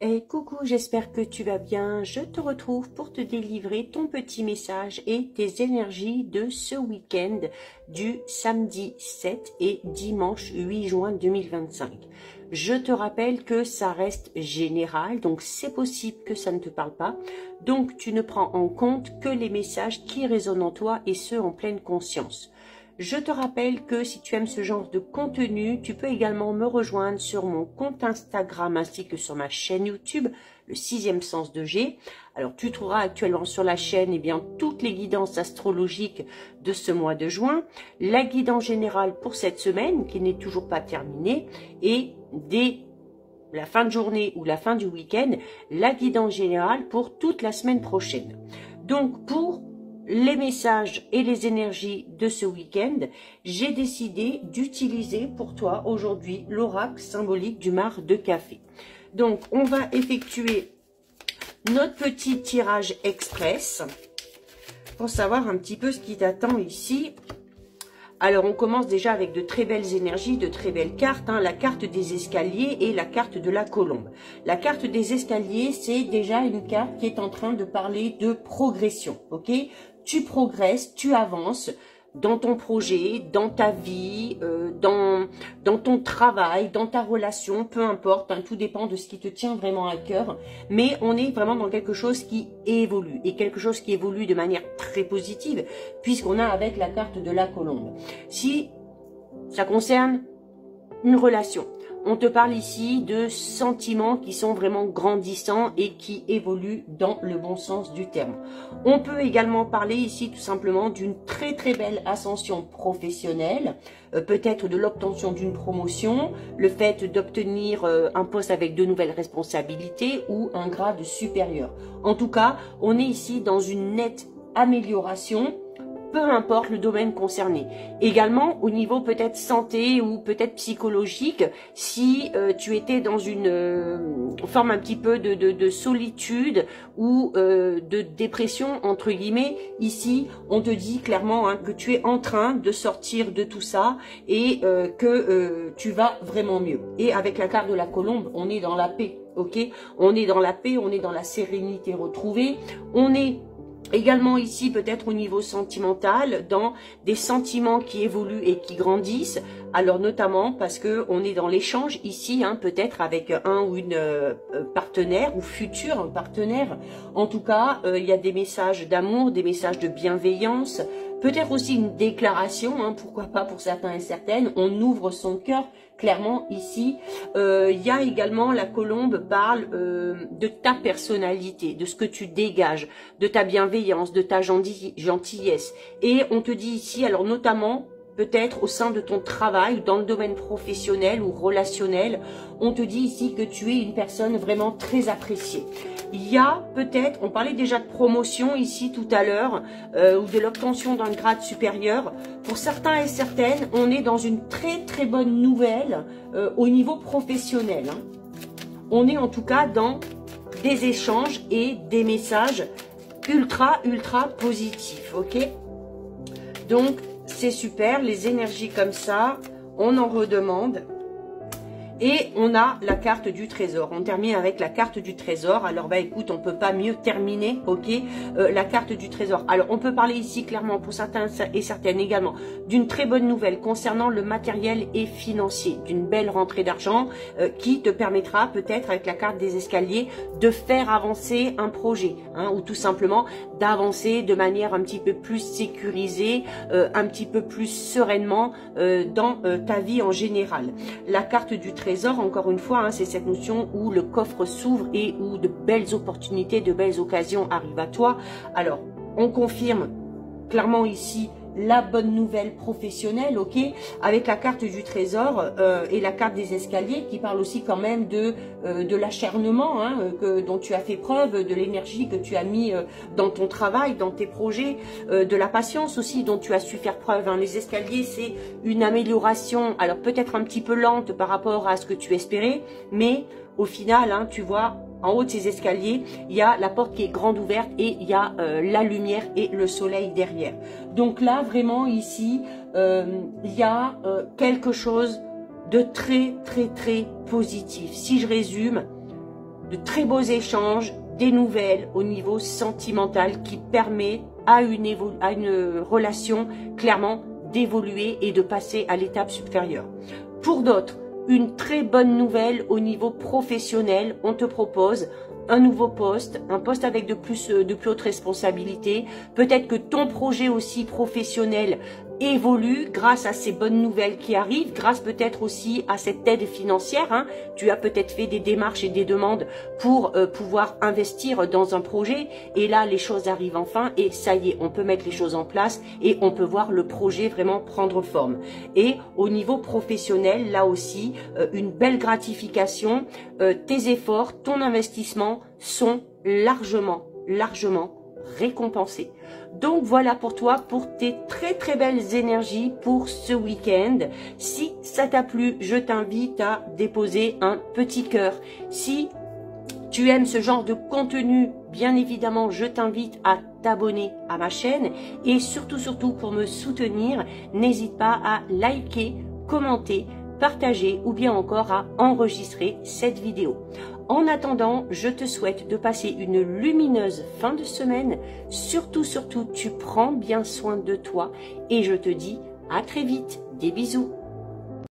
Hey, coucou, j'espère que tu vas bien. Je te retrouve pour te délivrer ton petit message et tes énergies de ce week-end du samedi 7 et dimanche 8 juin 2025. Je te rappelle que ça reste général, donc c'est possible que ça ne te parle pas. Donc tu ne prends en compte que les messages qui résonnent en toi et ceux en pleine conscience. Je te rappelle que si tu aimes ce genre de contenu, tu peux également me rejoindre sur mon compte Instagram ainsi que sur ma chaîne YouTube, le 6e sens de G. Alors tu trouveras actuellement sur la chaîne toutes les guidances astrologiques de ce mois de juin, la guidance générale pour cette semaine qui n'est toujours pas terminée et dès la fin de journée ou la fin du week-end, la guidance générale pour toute la semaine prochaine. Donc pour les messages et les énergies de ce week-end, j'ai décidé d'utiliser pour toi aujourd'hui l'oracle symbolique du mar de café. Donc, on va effectuer notre petit tirage express pour savoir un petit peu ce qui t'attend ici. Alors, on commence déjà avec de très belles énergies, de très belles cartes, la carte des escaliers et la carte de la colombe. La carte des escaliers, c'est déjà une carte qui est en train de parler de progression, ok? Tu progresses, tu avances dans ton projet, dans ta vie, dans ton travail, dans ta relation, peu importe, tout dépend de ce qui te tient vraiment à cœur. Mais on est vraiment dans quelque chose qui évolue, et quelque chose qui évolue de manière très positive, puisqu'on a avec la carte de la colombe. Si ça concerne une relation, on te parle ici de sentiments qui sont vraiment grandissants et qui évoluent dans le bon sens du terme. On peut également parler ici tout simplement d'une très très belle ascension professionnelle, peut-être de l'obtention d'une promotion, le fait d'obtenir un poste avec de nouvelles responsabilités ou un grade supérieur. En tout cas, on est ici dans une nette amélioration, peu importe le domaine concerné. Également, au niveau peut-être santé ou peut-être psychologique, si tu étais dans une forme un petit peu de solitude ou de dépression, entre guillemets, ici, on te dit clairement que tu es en train de sortir de tout ça et que tu vas vraiment mieux. Et avec la carte de la colombe, on est dans la paix, ok? On est dans la paix, on est dans la sérénité retrouvée, on est également ici, peut-être au niveau sentimental, dans des sentiments qui évoluent et qui grandissent. Alors notamment parce que on est dans l'échange ici, peut-être avec un ou une partenaire ou futur partenaire. En tout cas, il y a des messages d'amour, des messages de bienveillance, peut-être aussi une déclaration, pourquoi pas pour certains et certaines. On ouvre son cœur clairement ici. Il y a également, la colombe parle de ta personnalité, de ce que tu dégages, de ta bienveillance, de ta gentillesse. Et on te dit ici, alors notamment, peut-être au sein de ton travail, dans le domaine professionnel ou relationnel, on te dit ici que tu es une personne vraiment très appréciée. Il y a peut-être, on parlait déjà de promotion ici tout à l'heure, ou de l'obtention d'un grade supérieur. Pour certains et certaines, on est dans une très très bonne nouvelle au niveau professionnel. On est en tout cas dans des échanges et des messages ultra positifs, ok? Donc, c'est super, les énergies comme ça, on en redemande. Et on a la carte du trésor. On termine avec la carte du trésor. Alors, écoute, on peut pas mieux terminer, ok, la carte du trésor. Alors, on peut parler ici clairement, pour certains et certaines également, d'une très bonne nouvelle concernant le matériel et financier, d'une belle rentrée d'argent qui te permettra peut-être, avec la carte des escaliers, de faire avancer un projet, ou tout simplement d'avancer de manière un petit peu plus sécurisée, un petit peu plus sereinement dans ta vie en général. La carte du trésor, encore une fois, c'est cette notion où le coffre s'ouvre et où de belles opportunités, de belles occasions arrivent à toi. Alors, on confirme clairement ici la bonne nouvelle professionnelle, ok, avec la carte du trésor et la carte des escaliers qui parle aussi quand même de l'acharnement dont tu as fait preuve, de l'énergie que tu as mis dans ton travail, dans tes projets, de la patience aussi dont tu as su faire preuve. Les escaliers, c'est une amélioration, alors peut-être un petit peu lente par rapport à ce que tu espérais, mais au final, tu vois, en haut de ces escaliers, il y a la porte qui est grande ouverte et il y a la lumière et le soleil derrière. Donc là, vraiment ici, il y a quelque chose de très positif. Si je résume, de très beaux échanges, des nouvelles au niveau sentimental qui permet à une relation clairement d'évoluer et de passer à l'étape supérieure. Pour d'autres, une très bonne nouvelle au niveau professionnel, on te propose un nouveau poste, un poste avec de plus haute responsabilité. Peut-être que ton projet aussi professionnel évolue grâce à ces bonnes nouvelles qui arrivent, grâce peut-être aussi à cette aide financière. Hein. Tu as peut-être fait des démarches et des demandes pour pouvoir investir dans un projet. Et là, les choses arrivent enfin et ça y est, on peut mettre les choses en place et on peut voir le projet vraiment prendre forme. Et au niveau professionnel, là aussi, une belle gratification. Tes efforts, ton investissement sont largement récompensés. Donc voilà pour toi, pour tes très belles énergies pour ce week-end. Si ça t'a plu, je t'invite à déposer un petit cœur. Si tu aimes ce genre de contenu, bien évidemment, je t'invite à t'abonner à ma chaîne. Et surtout, pour me soutenir, n'hésite pas à liker, commenter, partager ou bien encore à enregistrer cette vidéo. En attendant, je te souhaite de passer une lumineuse fin de semaine. Surtout, tu prends bien soin de toi et je te dis à très vite. Des bisous.